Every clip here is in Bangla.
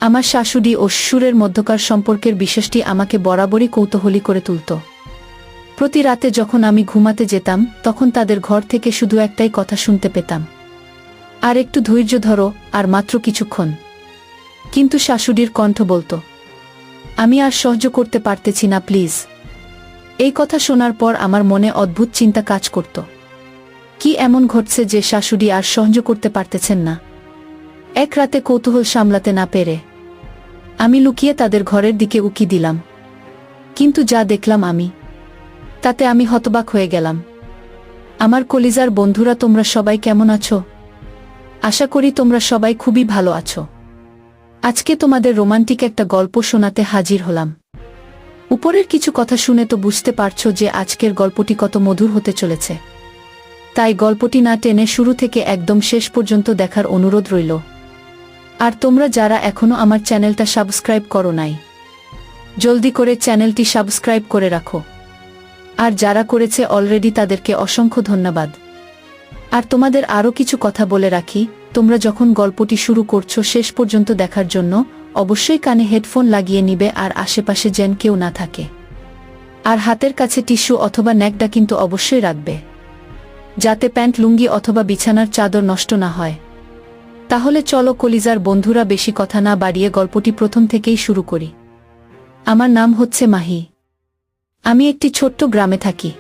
আমার শাশুড়ি ও শ্বশুরের মধ্যকার সম্পর্কের বিষয়টি আমাকে বরাবরই কৌতূহলী করে তুলত। প্রতি রাতে যখন আমি ঘুমাতে যেতাম তখন তাদের ঘর থেকে শুধু একটাই কথা শুনতে পেতাম, আর একটু ধৈর্য ধরো, আর মাত্র কিছুক্ষণ। কিন্তু শাশুড়ির কণ্ঠ বলতো, আমি আর সহ্য করতে পারতেছি না, প্লিজ। এই কথা শোনার পর আমার মনে অদ্ভুত চিন্তা কাজ করত। কি এমন ঘটছে যে শাশুড়ি আর সহ্য করতে পারতেছেন না? এক রাতে কৌতূহল সামলাতে না পেরে আমি লুকিয়ে তাদের ঘরের দিকে উকি দিলাম। কিন্তু যা দেখলাম তাতে আমি হতবাক হয়ে গেলাম। আমার কলিজার বন্ধুরা, তোমরা সবাই কেমন আছো? আশা করি তোমরা সবাই খুবই ভালো আছো। আজকে তোমাদের রোমান্টিক একটা গল্প শোনাতে হাজির হলাম। উপরের কিছু কথা শুনে তো বুঝতে পারছো যে আজকের গল্পটি কত মধুর হতে চলেছে। তাই গল্পটি না টেনে শুরু থেকে একদম শেষ পর্যন্ত দেখার অনুরোধ রইল। আর তোমরা যারা এখনো আমার চ্যানেলটা সাবস্ক্রাইব করো নাই, জলদি করে চ্যানেলটি সাবস্ক্রাইব করে রাখো। আর যারা করেছে অলরেডি তাদেরকে অসংখ্য ধন্যবাদ। আর তোমাদের আরও কিছু কথা বলে রাখি, তোমরা যখন গল্পটি শুরু করছো শেষ পর্যন্ত দেখার জন্য অবশ্যই কানে হেডফোন লাগিয়ে নিবে, আর আশেপাশে যেন কেউ না থাকে। আর হাতের কাছে টিস্যু অথবা ন্যাকডা কিন্তু অবশ্যই রাখবে, যাতে প্যান্ট, লুঙ্গি অথবা বিছানার চাদর নষ্ট না হয়। তাহলে চলো কলিজার বন্ধুরা, বেশি কথা না বাড়িয়ে গল্পটি প্রথম থেকেই শুরু করি। আমার নাম হচ্ছে মাহি। আমি একটি ছোট্ট গ্রামে থাকি।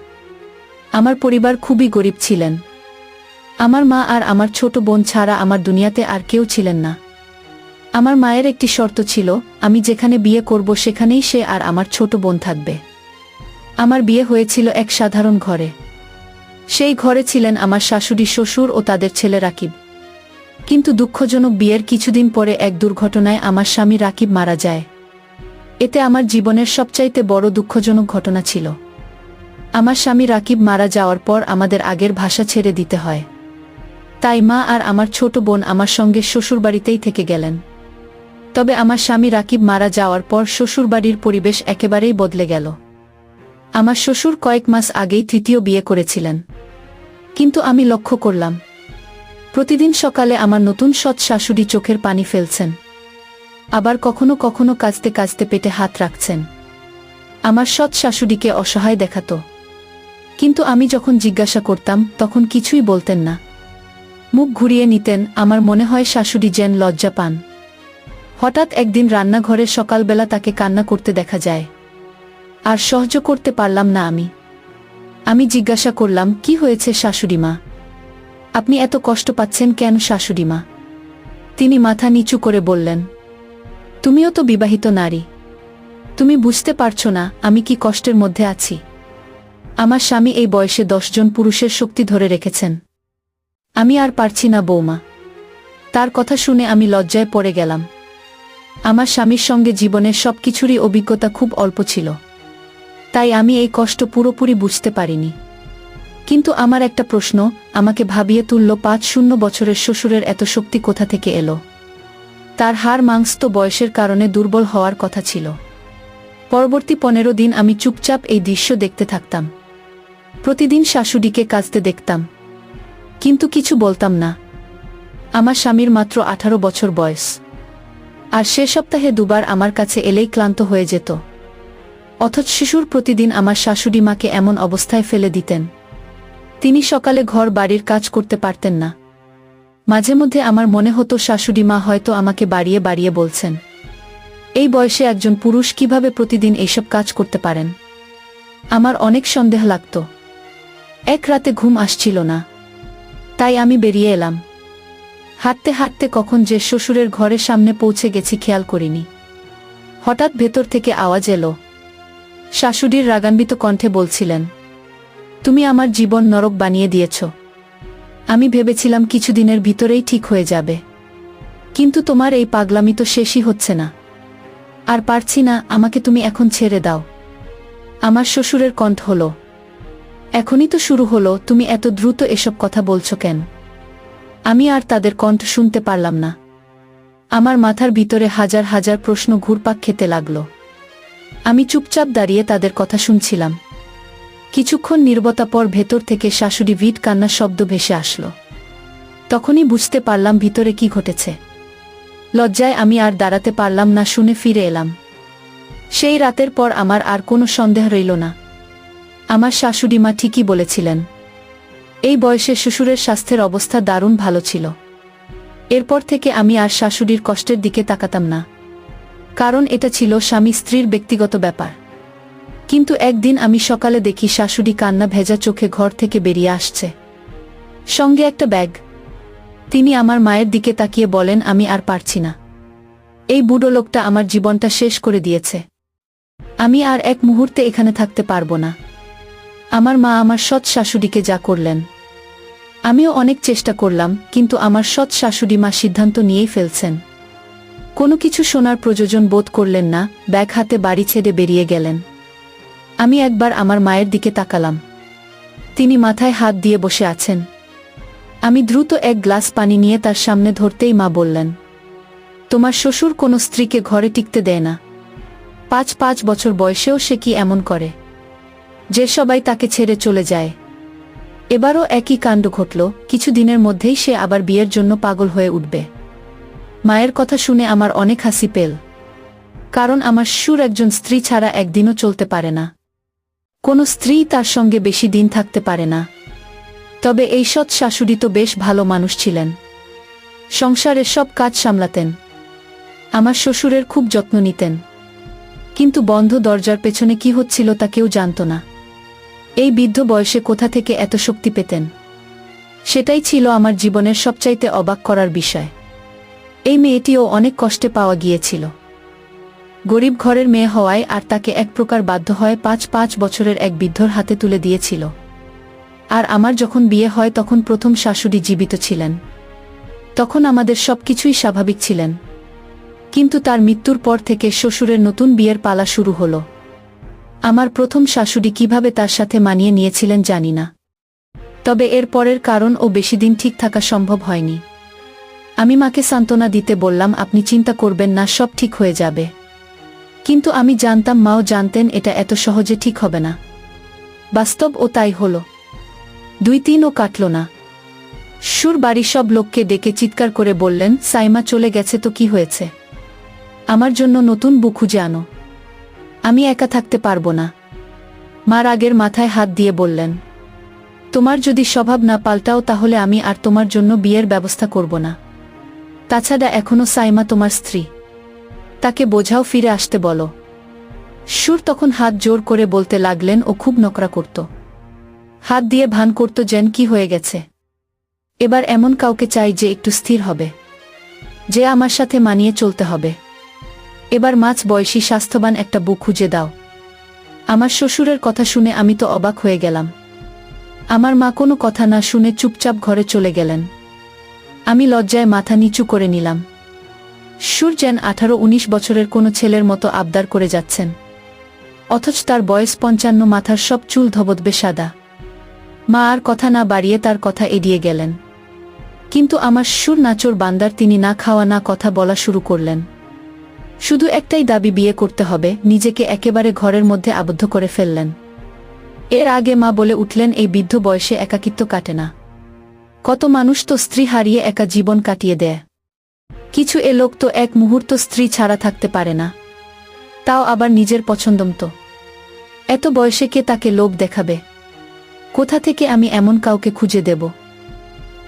আমার পরিবার খুবই গরিব ছিলেন। আমার মা আর আমার ছোট বোন ছাড়া আমার দুনিয়াতে আর কেউ ছিলেন না। আমার মায়ের একটি শর্ত ছিল, আমি যেখানে বিয়ে করব সেখানেই সে আর আমার ছোট বোন থাকবে। আমার বিয়ে হয়েছিল এক সাধারণ ঘরে। সেই ঘরে ছিলেন আমার শাশুড়ি, শ্বশুর ও তাদের ছেলে রাকিব। কিন্তু দুঃখজনক, বিয়ের কিছুদিন পরে এক দুর্ঘটনায় আমার স্বামী রাকিব মারা যায়। এতে আমার জীবনের সবচাইতে বড় দুঃখজনক ঘটনা ছিল। আমার স্বামী রাকিব মারা যাওয়ার পর আমাদের আগের ভাষা ছেড়ে দিতে হয়। তাই মা আর আমার ছোট বোন আমার সঙ্গে শ্বশুরবাড়িতেই থেকে গেলেন। তবে আমার স্বামী রাকিব মারা যাওয়ার পর শ্বশুরবাড়ির পরিবেশ একেবারেই বদলে গেল। আমার শ্বশুর কয়েক মাস আগেই তৃতীয় বিয়ে করেছিলেন। কিন্তু আমি লক্ষ্য করলাম, প্রতিদিন সকালে আমার নতুন সৎ শাশুড়ি চোখের পানি ফেলছেন, আবার কখনো কখনো কাঁদতে কাঁদতে পেটে হাত রাখছেন। আমার সৎ শাশুড়িকে অসহায় দেখাতো। কিন্তু আমি যখন জিজ্ঞাসা করতাম তখন কিছুই বলতেন না, মুখ ঘুরিয়ে নিতেন। আমার মনে হয় শাশুড়ি যেন লজ্জা পান। হঠাৎ একদিন রান্নাঘরে সকালবেলা তাকে কান্না করতে দেখা যায়। আর সহ্য করতে পারলাম না আমি জিজ্ঞাসা করলাম, কি হয়েছে শাশুড়িমা? আপনি এত কষ্ট পাচ্ছেন কেন শাশুড়িমা? তিনি মাথা নিচু করে বললেন, তুমিও তো বিবাহিত নারী, তুমি বুঝতে পারছো না আমি কি কষ্টের মধ্যে আছি। আমার স্বামী এই বয়সে 10 জন পুরুষের শক্তি ধরে রেখেছেন। আমি আর পারছি না বৌমা। তার কথা শুনে আমি লজ্জায় পড়ে গেলাম। আমার স্বামীর সঙ্গে জীবনের সবকিছুরই অভিজ্ঞতা খুব অল্প ছিল, তাই আমি এই কষ্ট পুরোপুরি বুঝতে পারিনি। কিন্তু আমার একটা প্রশ্ন আমাকে ভাবিয়ে তুলল, 5-0 বছরের শ্বশুরের এত শক্তি কোথা থেকে এলো? তার হাড় মাংস তো বয়সের কারণে দুর্বল হওয়ার কথা ছিল। পরবর্তী 15 দিন আমি চুপচাপ এই দৃশ্য দেখতে থাকতাম। প্রতিদিন শাশুড়িকে কাঁদতে দেখতাম, কিন্তু কিছু বলতাম না। আমার স্বামীর মাত্র 18 বছর বয়স, আর সে সপ্তাহে 2 বার আমার কাছে এলেই ক্লান্ত হয়ে যেত। অথচ শিশুর প্রতিদিন আমার শাশুড়ি মাকে এমন অবস্থায় ফেলে দিতেন, তিনি সকালে ঘর বাড়ির কাজ করতে পারতেন না। মাঝে মধ্যে আমার মনে হতো শাশুড়ি মা হয়তো আমাকে বাড়িয়ে বাড়িয়ে বলছেন। এই বয়সে একজন পুরুষ কিভাবে প্রতিদিন এইসব কাজ করতে পারেন? আমার অনেক সন্দেহ লাগত। এক রাতে ঘুম আসছিল না, তাই আমি বেরিয়ে এলাম। হাঁটতে হাঁটতে কখন যে শ্বশুরের ঘরের সামনে পৌঁছে গেছি খেয়াল করিনি। হঠাৎ ভেতর থেকে আওয়াজ এলো। শাশুড়ির রাগান্বিত কণ্ঠে বলছিলেন, তুমি আমার জীবন নরক বানিয়ে দিয়েছ। আমি ভেবেছিলাম কিছুদিনের ভিতরেই ঠিক হয়ে যাবে, কিন্তু তোমার এই পাগলামি তো শেষই হচ্ছে না। আর পারছি না, আমাকে তুমি এখন ছেড়ে দাও। আমার শ্বশুরের কণ্ঠ হলো, এখনই তো শুরু হলো, তুমি এত দ্রুত এসব কথা বলছো কেন? আমি আর তাদের কণ্ঠ শুনতে পারলাম না। আমার মাথার ভিতরে হাজার হাজার প্রশ্ন ঘুরপাক খেতে লাগলো। আমি চুপচাপ দাঁড়িয়ে তাদের কথা শুনছিলাম। কিছুক্ষণ নীরবতা পর ভেতর থেকে শাশুড়ি ভিট কান্নার শব্দ ভেসে আসলো। তখনই বুঝতে পারলাম ভিতরে কি ঘটেছে। লজ্জায় আমি আর দাঁড়াতে পারলাম না, শুনে ফিরে এলাম। সেই রাতের পর আমার আর কোনো সন্দেহ রইল না। আমার শাশুড়ি মা ঠিকই বলেছিলেন। এই বয়সে শ্বশুরের স্বাস্থ্যের অবস্থা দারুণ ভালো ছিল। এরপর থেকে আমি আর শাশুড়ির কষ্টের দিকে তাকাতাম না, কারণ এটা ছিল স্বামী স্ত্রীর ব্যক্তিগত ব্যাপার। কিন্তু একদিন আমি সকালে দেখি শাশুড়ি কান্না ভেজা চোখে ঘর থেকে বেরিয়ে আসছে, সঙ্গে একটা ব্যাগ। তিনি আমার মায়ের দিকে তাকিয়ে বলেন, আমি আর পারছি না। এই বুড়ো লোকটা আমার জীবনটা শেষ করে দিয়েছে। আমি আর এক মুহূর্তে এখানে থাকতে পারবো না। আমার মা আমার সৎ শাশুড়িকে যা করলেন, আমিও অনেক চেষ্টা করলাম, কিন্তু আমার সৎ শাশুড়ি মা সিদ্ধান্ত নিয়েই ফেলছেন। কোনো কিছু শোনার প্রয়োজন বোধ করলেন না, ব্যাগ হাতে বাড়ি ছেড়ে বেরিয়ে গেলেন। আমি একবার আমার মায়ের দিকে তাকালাম। তিনি মাথায় হাত দিয়ে বসে আছেন। আমি দ্রুত এক গ্লাস পানি নিয়ে তার সামনে ধরতেই মা বললেন, তোমার শ্বশুর কোনো স্ত্রীকে ঘরে টিকতে দেয় না। ৫ বছর বয়সেও সে কি এমন করে যে সবাই তাকে ছেড়ে চলে যায়? এবারও একই কাণ্ড ঘটল। কিছুদিনের মধ্যেই সে আবার বিয়ের জন্য পাগল হয়ে উঠবে। মায়ের কথা শুনে আমার অনেক হাসি পেল, কারণ আমার শ্বশুর একজন স্ত্রী ছাড়া একদিনও চলতে পারে না। কোনো স্ত্রী তার সঙ্গে বেশি দিন থাকতে পারে না। তবে এই সৎ শাশুড়ি তো বেশ ভালো মানুষ ছিলেন। সংসারের সব কাজ সামলাতেন, আমার শ্বশুরের খুব যত্ন নিতেন। কিন্তু বন্ধ দরজার পেছনে কি হচ্ছিল তা কেউ জানত না। এই বৃদ্ধ বয়সে কোথা থেকে এত শক্তি পেতেন, সেটাই ছিল আমার জীবনের সবচাইতে অবাক করার বিষয়। এই মেয়েটিও অনেক কষ্টে পাওয়া গিয়েছিল। গরিব ঘরের মেয়ে হওয়ায় আর তাকে এক প্রকার বাধ্য হয় ৫ বছরের এক বৃদ্ধর হাতে তুলে দিয়েছিল। আর আমার যখন বিয়ে হয় তখন প্রথম শাশুড়ি জীবিত ছিলেন। তখন আমাদের সবকিছুই স্বাভাবিক ছিলেন। কিন্তু তার মৃত্যুর পর থেকে শ্বশুরের নতুন বিয়ের পালা শুরু হলো। আমার প্রথম শাশুড়ি কিভাবে তার সাথে মানিয়ে নিয়েছিলেন জানি না। তবে এর পরের কারণ ও বেশি দিন ঠিক থাকা সম্ভব হয়নি। আমি মাকে সান্ত্বনা দিতে বললাম, আপনি চিন্তা করবেন না, সব ঠিক হয়ে যাবে। কিন্তু আমি জানতাম, মাও জানতেন, এটা এত সহজে ঠিক হবে না। বাস্তব ও তাই হলো। 2-3ও কাটল না। শ্বশুর বাড়ির সব লোককে ডেকে চিৎকার করে বললেন, সাইমা চলে গেছে তো কি হয়েছে? আমার জন্য নতুন বউ খুঁজে আনো। আমি একা থাকতে পারবো না। মা রাগের মাথায় হাত দিয়ে বললেন, তোমার যদি স্বভাব না পাল্টাও তাহলে আমি আর তোমার জন্য বিয়ের ব্যবস্থা করব না। তাছাড়া এখনো সাইমা তোমার স্ত্রী, তাকে বোঝাও, ফিরে আসতে বলো। শ্বশুর তখন হাত জোর করে বলতে লাগলেন, ও খুব নকরা করত, হাত দিয়ে ভান করত যেন কি হয়ে গেছে। এবার এমন কাউকে চাই যে একটু স্থির হবে, যে আমার সাথে মানিয়ে চলতে হবে। এবার মাঝ বয়সী স্বাস্থ্যবান একটা বউ খুঁজে দাও। আমার শ্বশুরের কথা শুনে আমি তো অবাক হয়ে গেলাম। আমার মা কোনো কথা না শুনে চুপচাপ ঘরে চলে গেলেন। আমি লজ্জায় মাথা নিচু করে নিলাম। শ্বশুর যেন 18-19 বছরের কোনো ছেলের মতো আবদার করে যাচ্ছেন, অথচ তার বয়স 55, মাথার সব চুল ধবধবে সাদা। মা আর কথা না বাড়িয়ে তার কথা এড়িয়ে গেলেন। কিন্তু আমার শ্বশুর নাচোর বান্দার, তিনি না খাওয়া না কথা বলা শুরু করলেন। শুধু একটাই দাবি, বিয়ে করতে হবে। নিজেকে একেবারে ঘরের মধ্যে আবদ্ধ করে ফেললেন। এর আগে মা বলে উঠলেন, এই বৃদ্ধ বয়সে একাকিত্ব কাটে না। কত মানুষ তো স্ত্রী হারিয়ে একা জীবন কাটিয়ে দেয়। কিছু এ লোক তো এক মুহূর্ত স্ত্রী ছাড়া থাকতে পারে না, তাও আবার নিজের পছন্দমতো। এত বয়সে কে তাকে লোভ দেখাবে? কোথা থেকে আমি এমন কাউকে খুঁজে দেব?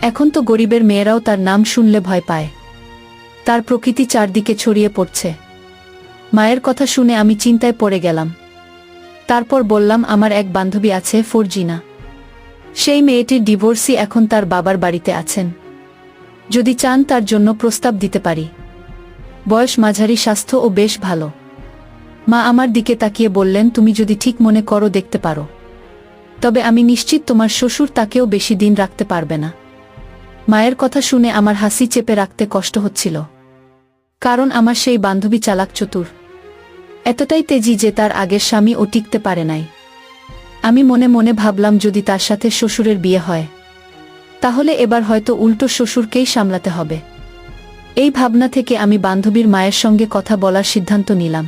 এখন তো গরিবের মেয়েরাও তার নাম শুনলে ভয় পায়। তার প্রকৃতি চারদিকে ছড়িয়ে পড়ছে। মায়ের কথা শুনে আমি চিন্তায় পড়ে গেলাম। তারপর বললাম, আমার এক বান্ধবী আছে, ফরজিনা। সেই মেয়েটির ডিভোর্সি, এখন তার বাবার বাড়িতে আছেন। যদি চান তার জন্য প্রস্তাব দিতে পারি। বয়স মাঝারি, স্বাস্থ্য ও বেশ ভালো। মা আমার দিকে তাকিয়ে বললেন, তুমি যদি ঠিক মনে করো দেখতে পারো। তবে আমি নিশ্চিত তোমার শ্বশুর তাকেও বেশি দিন রাখতে পারবে না। মায়ের কথা শুনে আমার হাসি চেপে রাখতে কষ্ট হচ্ছিল, কারণ আমার সেই বান্ধবী চালাক চতুর, এতটাই তেজি যে তার আগের স্বামী ও টিকতে পারে নাই। আমি মনে মনে ভাবলাম, যদি তার সাথে শ্বশুরের বিয়ে হয় তাহলে এবার হয়তো উল্টো শ্বশুরকেই সামলাতে হবে। এই ভাবনা থেকে আমি বান্ধবীর মায়ের সঙ্গে কথা বলার সিদ্ধান্ত নিলাম।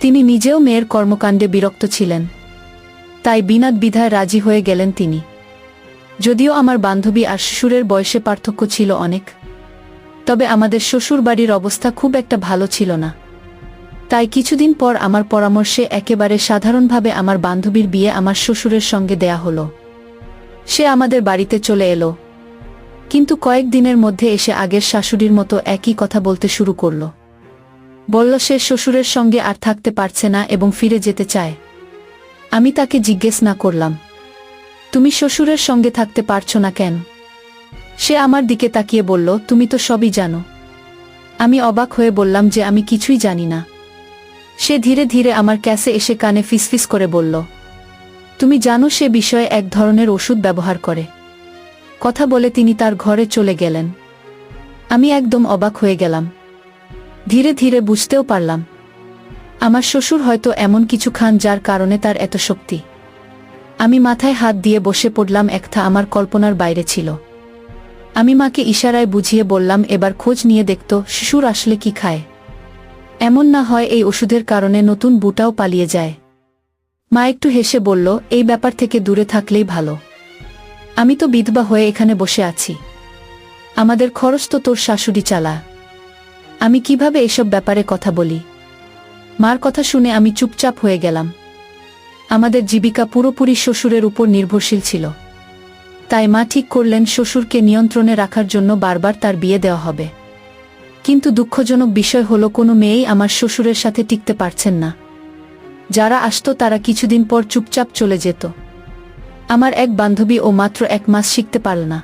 তিনি নিজেও মেয়ের কর্মকাণ্ডে বিরক্ত ছিলেন, তাই বিনা দ্বিধায় রাজি হয়ে গেলেন তিনি। যদিও আমার বান্ধবী আর শ্বশুরের বয়সে পার্থক্য ছিল অনেক, তবে আমাদের শ্বশুরবাড়ির অবস্থা খুব একটা ভালো ছিল না। তাই কিছুদিন পর আমার পরামর্শে একেবারে সাধারণভাবে আমার বান্ধবীর বিয়ে আমার শ্বশুরের সঙ্গে দেয়া হলো। সে আমাদের বাড়িতে চলে এলো, কিন্তু কয়েকদিনের মধ্যে এসে আগের শাশুড়ির মতো একই কথা বলতে শুরু করল। বলল সে শ্বশুরের সঙ্গে আর থাকতে পারছে না এবং ফিরে যেতে চায়। আমি তাকে জিজ্ঞেস না করলাম, তুমি শ্বশুরের সঙ্গে থাকতে পারছো না কেন? সে আমার দিকে তাকিয়ে বলল, তুমি তো সবই জানো। আমি অবাক হয়ে বললাম যে আমি কিছুই জানি না। সে ধীরে ধীরে আমার কাছে এসে কানে ফিসফিস করে বলল, তুমি জানো সে বিষয়ে এক ধরনের ওষুধ ব্যবহার করে। কথা বলে তিনি তার ঘরে চলে গেলেন। আমি একদম অবাক হয়ে গেলাম। ধীরে ধীরে বুঝতেও পারলাম আমার শ্বশুর হয়তো এমন কিছু খান যার কারণে তার এত শক্তি। আমি মাথায় হাত দিয়ে বসে পড়লাম, একটা আমার কল্পনার বাইরে ছিল। আমি মাকে ইশারায় বুঝিয়ে বললাম, এবার খোঁজ নিয়ে দেখত শ্বশুর আসলে কি খায়। এমন না হয় এই ওষুধের কারণে নতুন বুটাও পালিয়ে যায়। মা একটু হেসে বলল, এই ব্যাপার থেকে দূরে থাকলেই ভালো। আমি তো বিধবা হয়ে এখানে বসে আছি, আমাদের খরচ তো তোর শাশুড়ি চালা। আমি কিভাবে এসব ব্যাপারে কথা বলি? মার কথা শুনে আমি চুপচাপ হয়ে গেলাম। আমাদের জীবিকা পুরোপুরি শ্বশুরের উপর নির্ভরশীল ছিল। তাই মা ঠিক করলেন শ্বশুরকে নিয়ন্ত্রণে রাখার জন্য বারবার তার বিয়ে দেওয়া হবে। কিন্তু দুঃখজনক বিষয় হলো কোনো মেয়েই আমার শ্বশুরের সাথে টিকতে পারছেন না। যারা আসতো তারা কিছুদিন পর চুপচাপ চলে যেত। আমার এক বান্ধবী ও মাত্র 1 মাস শিখতে পারল না।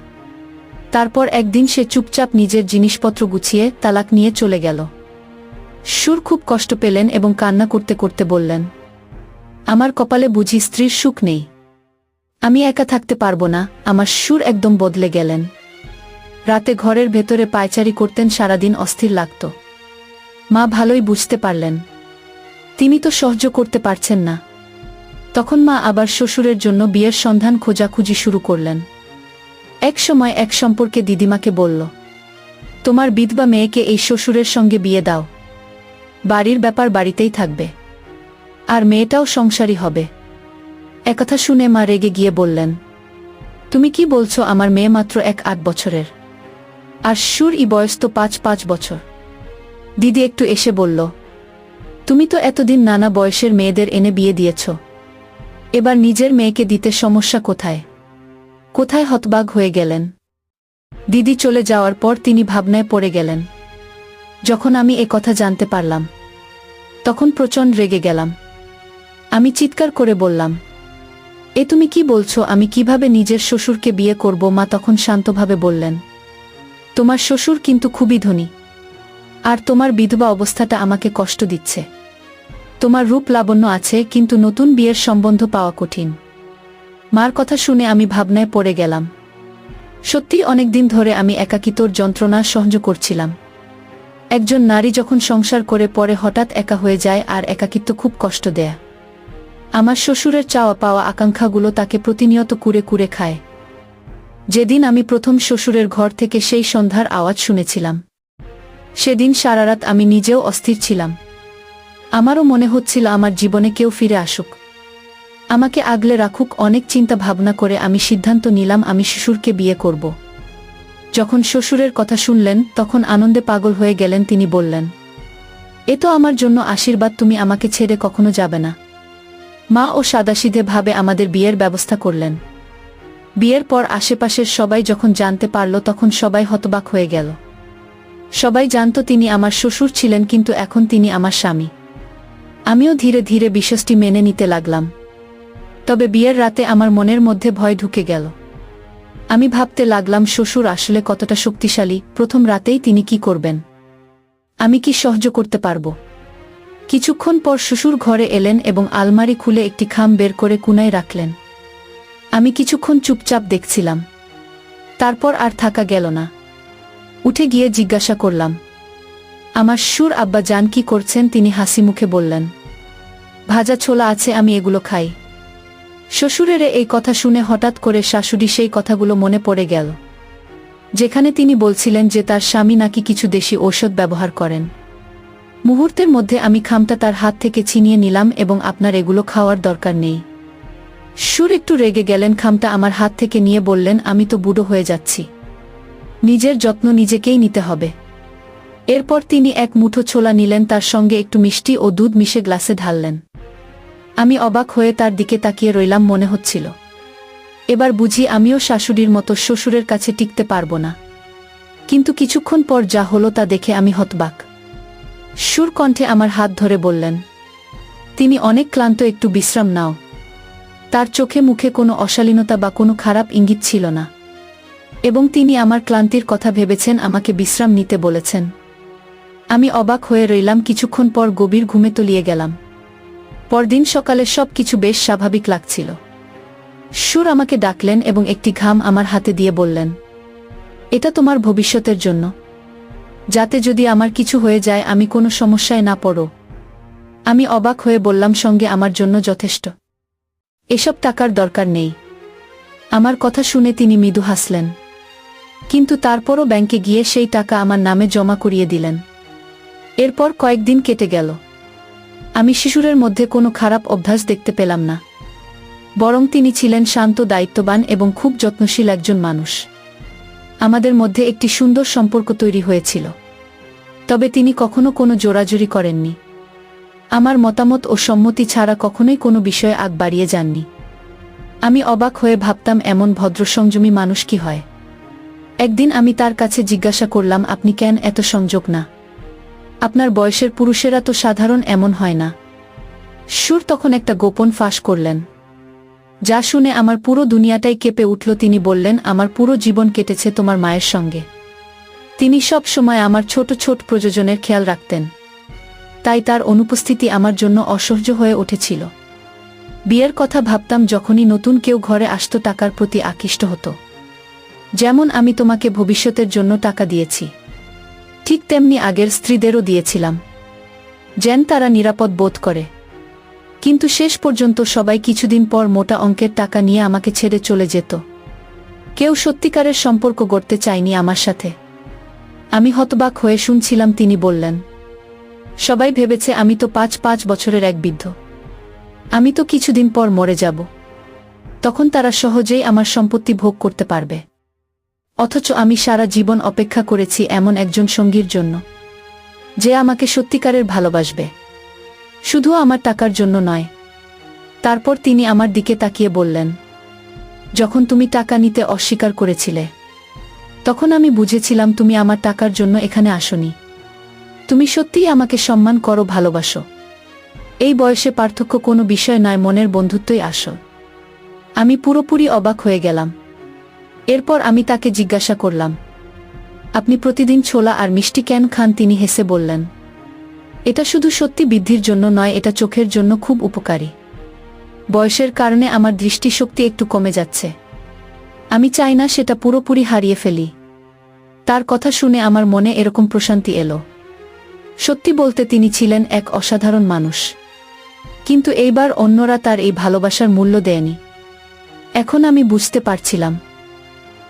তারপর একদিন সে চুপচাপ নিজের জিনিসপত্র গুছিয়ে তালাক নিয়ে চলে গেল। শ্বশুর খুব কষ্ট পেলেন এবং কান্না করতে করতে বললেন, আমার কপালে বুঝি স্ত্রীর সুখ নেই। আমি একা থাকতে পারবো না। আমার শ্বশুর একদম বদলে গেলেন। রাতে ঘরের ভেতরে পায়চারি করতেন, সারাদিন অস্থির লাগত। মা ভালোই বুঝতে পারলেন তিনি তো সহ্য করতে পারছেন না। তখন মা আবার শ্বশুরের জন্য বিয়ের সন্ধান খোঁজাখুঁজি শুরু করলেন। এক সময় এক সম্পর্কে দিদিমাকে বলল, তোমার বিধবা মেয়েকে এই শ্বশুরের সঙ্গে বিয়ে দাও। বাড়ির ব্যাপার বাড়িতেই থাকবে, আর মেয়েটাও সংসারী হবে। একথা শুনে মা রেগে গিয়ে বললেন, তুমি কি বলছো? আমার মেয়ে মাত্র 8 বছরের, আর শ্বশুর বয়স তো 5 বছর। দিদি একটু এসে বলল, তুমি তো এতদিন নানা বয়সের মেয়েদের এনে বিয়ে দিয়েছ, এবার নিজের মেয়েকে দিতে সমস্যা কোথায়? কোথায় হতবাক হয়ে গেলেন। দিদি চলে যাওয়ার পর তিনি ভাবনায় পড়ে গেলেন। যখন আমি কথা জানতে পারলাম তখন প্রচণ্ড রেগে গেলাম। আমি চিৎকার করে বললাম, এ তুমি কি বলছো? আমি কিভাবে নিজের শ্বশুরকে বিয়ে করব? মা তখন শান্তভাবে বললেন, তোমার শ্বশুর কিন্তু খুবই ধনী, আর তোমার বিধবা অবস্থাটা আমাকে কষ্ট দিচ্ছে। তোমার রূপ লাবণ্য আছে, কিন্তু নতুন বিয়ের সম্বন্ধ পাওয়া কঠিন। মার কথা শুনে আমি ভাবনায় পড়ে গেলাম। সত্যি অনেকদিন ধরে আমি একাকিত্বর যন্ত্রণা সহ্য করছিলাম। একজন নারী যখন সংসার করে পরে হঠাৎ একা হয়ে যায়, আর একাকিত্ব খুব কষ্ট দেয়। আমার শ্বশুরের চাওয়া পাওয়া আকাঙ্ক্ষাগুলো তাকে প্রতিনিয়ত কুরে কুরে খায়। যেদিন আমি প্রথম শ্বশুরের ঘর থেকে সেই সন্ধ্যার আওয়াজ শুনেছিলাম, সেদিন সারারাত আমি নিজেও অস্থির ছিলাম। আমারও মনে হচ্ছিল আমার জীবনে কেউ ফিরে আসুক, আমাকে আগলে রাখুক। অনেক চিন্তা ভাবনা করে আমি সিদ্ধান্ত নিলাম আমি শ্বশুরকে বিয়ে করব। যখন শ্বশুরের কথা শুনলেন তখন আনন্দে পাগল হয়ে গেলেন। তিনি বললেন, এ তো আমার জন্য আশীর্বাদ, তুমি আমাকে ছেড়ে কখনো যাবে না। মা ও সাদাসিধে ভাবে আমাদের বিয়ের ব্যবস্থা করলেন। বিয়ের পর আশেপাশের সবাই যখন জানতে পারল তখন সবাই হতবাক হয়ে গেল। সবাই জানত তিনি আমার শ্বশুর ছিলেন, কিন্তু এখন তিনি আমার স্বামী। আমিও ধীরে ধীরে বিষয়টি মেনে নিতে লাগলাম। তবে বিয়ের রাতে আমার মনের মধ্যে ভয় ঢুকে গেল। আমি ভাবতে লাগলাম শ্বশুর আসলে কতটা শক্তিশালী। প্রথম রাতেই তিনি কি করবেন? আমি কি সহ্য করতে পারব? কিছুক্ষণ পর শ্বশুর ঘরে এলেন এবং আলমারি খুলে একটি খাম বের করে কোণায় রাখলেন। আমি কিছুক্ষণ চুপচাপ দেখছিলাম। তারপর আর থাকা গেল না। উঠে গিয়ে জিজ্ঞাসা করলাম, আমার শ্বশুর আব্বা জান কি করছেন? তিনি হাসি মুখে বললেন, ভাজা ছোলা আছে, আমি এগুলো খাই। শ্বশুরের এই কথা শুনে হঠাৎ করে শাশুড়ি সেই কথাগুলো মনে পড়ে গেল, যেখানে তিনি বলছিলেন যে তার স্বামী নাকি কিছু দেশি ঔষধ ব্যবহার করেন। মুহূর্তের মধ্যে আমি খামটা তার হাত থেকে ছিনিয়ে নিলাম এবং, আপনার এগুলো খাওয়ার দরকার নেই। শ্বশুর একটু রেগে গেলেন, খামটা আমার হাত থেকে নিয়ে বললেন, আমি তো বুড়ো হয়ে যাচ্ছি, নিজের যত্ন নিজেকেই নিতে হবে। এরপর তিনি এক মুঠো ছোলা নিলেন, তার সঙ্গে একটু মিষ্টি ও দুধ মিশে গ্লাসে ঢাললেন। আমি অবাক হয়ে তার দিকে তাকিয়ে রইলাম। মনে হচ্ছিল এবার বুঝি আমিও শাশুড়ির মতো শ্বশুরের কাছে টিকতে পারব না। কিন্তু কিছুক্ষণ পর যা হলো তা দেখে আমি হতবাক। সুর কণ্ঠে আমার হাত ধরে বললেন, তিনি অনেক ক্লান্ত, একটু বিশ্রাম নাও। তার চোখে মুখে কোনো অশালীনতা বা কোনো খারাপ ইঙ্গিত ছিল না, এবং তিনি আমার ক্লান্তির কথা ভেবেছেন, আমাকে বিশ্রাম নিতে বলেছেন। আমি অবাক হয়ে রইলাম। কিছুক্ষণ পর গভীর ঘুমে তলিয়ে গেলাম। পরদিন সকালে সব কিছু বেশ স্বাভাবিক লাগছিল। সুর আমাকে ডাকলেন এবং একটি ঘাম আমার হাতে দিয়ে বললেন, এটা তোমার ভবিষ্যতের জন্য, যাতে যদি আমার কিছু হয়ে যায় আমি কোনো সমস্যায় না পড়ো। আমি অবাক হয়ে বললাম, সঙ্গে আমার জন্য যথেষ্ট, এসব টাকার দরকার নেই। আমার কথা শুনে তিনি মৃদু হাসলেন, কিন্তু তারপরও ব্যাংকে গিয়ে সেই টাকা আমার নামে জমা করিয়ে দিলেন। এরপর কয়েকদিন কেটে গেল। আমি শিশুরের মধ্যে কোনো খারাপ অভ্যাস দেখতে পেলাম না, বরং তিনি ছিলেন শান্ত, দায়িত্ববান এবং খুব যত্নশীল একজন মানুষ। আমাদের মধ্যে একটি সুন্দর সম্পর্ক তৈরি হয়েছিল, তবে তিনি কখনো কোনো জোরাজুরি করেননি। আমার মতামত ও সম্মতি ছাড়া কখনোই কোনো বিষয়ে আগ বাড়িয়ে যাননি। আমি অবাক হয়ে ভাবতাম, এমন ভদ্র সংযমী মানুষ কি হয়। একদিন আমি তার কাছে জিজ্ঞাসা করলাম, আপনি কেন এত সংযম না? আপনার বয়সের পুরুষেরা তো সাধারণ এমন হয় না। সুর তখন একটা গোপন ফাঁস করলেন, যা শুনে আমার পুরো দুনিয়াটাই কেঁপে উঠল। তিনি বললেন, আমার পুরো জীবন কেটেছে তোমার মায়ের সঙ্গে। তিনি সব সময় আমার ছোট ছোট প্রয়োজনের খেয়াল রাখতেন, তাই তার অনুপস্থিতি আমার জন্য অসহ্য হয়ে উঠেছিল। বিয়ের কথা ভাবতাম যখনই নতুন কেউ ঘরে আসতো, টাকার প্রতি আকৃষ্ট হতো। যেমন আমি তোমাকে ভবিষ্যতের জন্য টাকা দিয়েছি, ঠিক তেমনি আগের স্ত্রীদেরও দিয়েছিলাম, যেন তারা নিরাপদ বোধ করে। কিন্তু শেষ পর্যন্ত সবাই কিছুদিন পর মোটা অঙ্কের টাকা নিয়ে আমাকে ছেড়ে চলে যেত। কেউ সত্যিকারের সম্পর্ক গড়তে চায়নি আমার সাথে। আমি হতবাক হয়ে শুনছিলাম। তিনি বললেন, সবাই ভেবেছে আমি তো ৫ বছরের এক বৃদ্ধ, আমি তো কিছুদিন পর মরে যাব, তখন তারা সহজেই আমার সম্পত্তি ভোগ করতে পারবে। অথচ আমি সারা জীবন অপেক্ষা করেছি এমন একজন সঙ্গীর জন্য, যে আমাকে সত্যিকারের ভালোবাসবে, শুধু আমার টাকার জন্য নয়। তারপর তিনি আমার দিকে তাকিয়ে বললেন, যখন তুমি টাকা নিতে অস্বীকার করেছিলে, তখন আমি বুঝেছিলাম তুমি আমার টাকার জন্য এখানে আসোনি। তুমি সত্যিই আমাকে সম্মান করো, ভালোবাসো। এই বয়সে পার্থক্য কোনো বিষয় নয়, মনের বন্ধুত্বই আসল। আমি পুরোপুরি অবাক হয়ে গেলাম। এরপর আমি তাকে জিজ্ঞাসা করলাম, আপনি প্রতিদিন ছোলা আর মিষ্টি কেন খান? তিনি হেসে বললেন, এটা শুধু সত্যি বৃদ্ধির জন্য নয়, এটা চোখের জন্য খুব উপকারী। বয়সের কারণে আমার দৃষ্টিশক্তি একটু কমে যাচ্ছে, আমি চাই না সেটা পুরোপুরি হারিয়ে ফেলি। তার কথা শুনে আমার মনে এরকম প্রশান্তি এলো। সত্যি বলতে তিনি ছিলেন এক অসাধারণ মানুষ, কিন্তু এইবার অন্যরা তার এই ভালোবাসার মূল্য দেয়নি। এখন আমি বুঝতে পারছিলাম,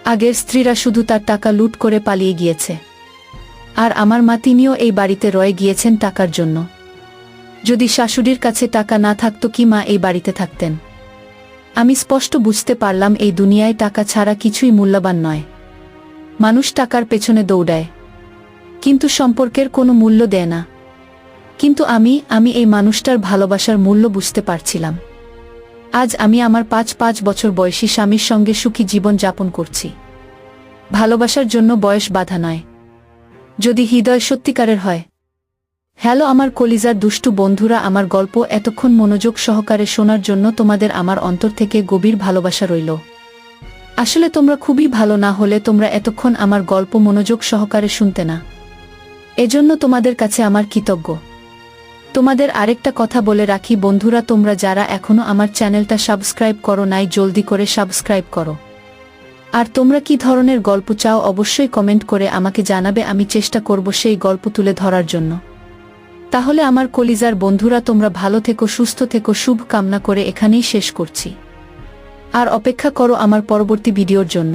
আগের স্ত্রীরা শুধু তার টাকা লুট করে পালিয়ে গিয়েছে, আর আমার মা, তিনিও এই বাড়িতে রয়ে গিয়েছেন টাকার জন্য। যদি শাশুড়ির কাছে টাকা না থাকতো কি মা এই বাড়িতে থাকতেন? আমি স্পষ্ট বুঝতে পারলাম, এই দুনিয়ায় টাকা ছাড়া কিছুই মূল্যবান নয়। মানুষ টাকার পেছনে দৌড়ায়, কিন্তু সম্পর্কের কোনো মূল্য দেয় না। কিন্তু আমি এই মানুষটার ভালোবাসার মূল্য বুঝতে পারছিলাম। আজ আমি আমার ৫ বছর বয়সী স্বামীর সঙ্গে সুখী জীবন যাপন করছি। ভালোবাসার জন্য বয়স বাধা নয়, যদি হৃদয় সত্যিকারের হয়। হ্যালো আমার কলিজার দুষ্টু বন্ধুরা, আমার গল্প এতক্ষণ মনোযোগ সহকারে শোনার জন্য তোমাদের আমার অন্তর থেকে গভীর ভালোবাসা রইল। আসলে তোমরা খুবই ভালো, না হলে তোমরা এতক্ষণ আমার গল্প মনোযোগ সহকারে শুনতে না। এজন্য তোমাদের কাছে আমার কৃতজ্ঞ। তোমাদের আরেকটা কথা বলে রাখি বন্ধুরা, তোমরা যারা এখনো আমার চ্যানেলটা সাবস্ক্রাইব করো নাই, জলদি করে সাবস্ক্রাইব করো। আর তোমরা কি ধরনের গল্প চাও অবশ্যই কমেন্ট করে আমাকে জানাবে, আমি চেষ্টা করব সেই গল্প তুলে ধরার জন্য। তাহলে আমার কলিজার বন্ধুরা, তোমরা ভালো থেকো, সুস্থ থেকো, শুভ কামনা করে এখানেই শেষ করছি। আর অপেক্ষা করো আমার পরবর্তী ভিডিওর জন্য।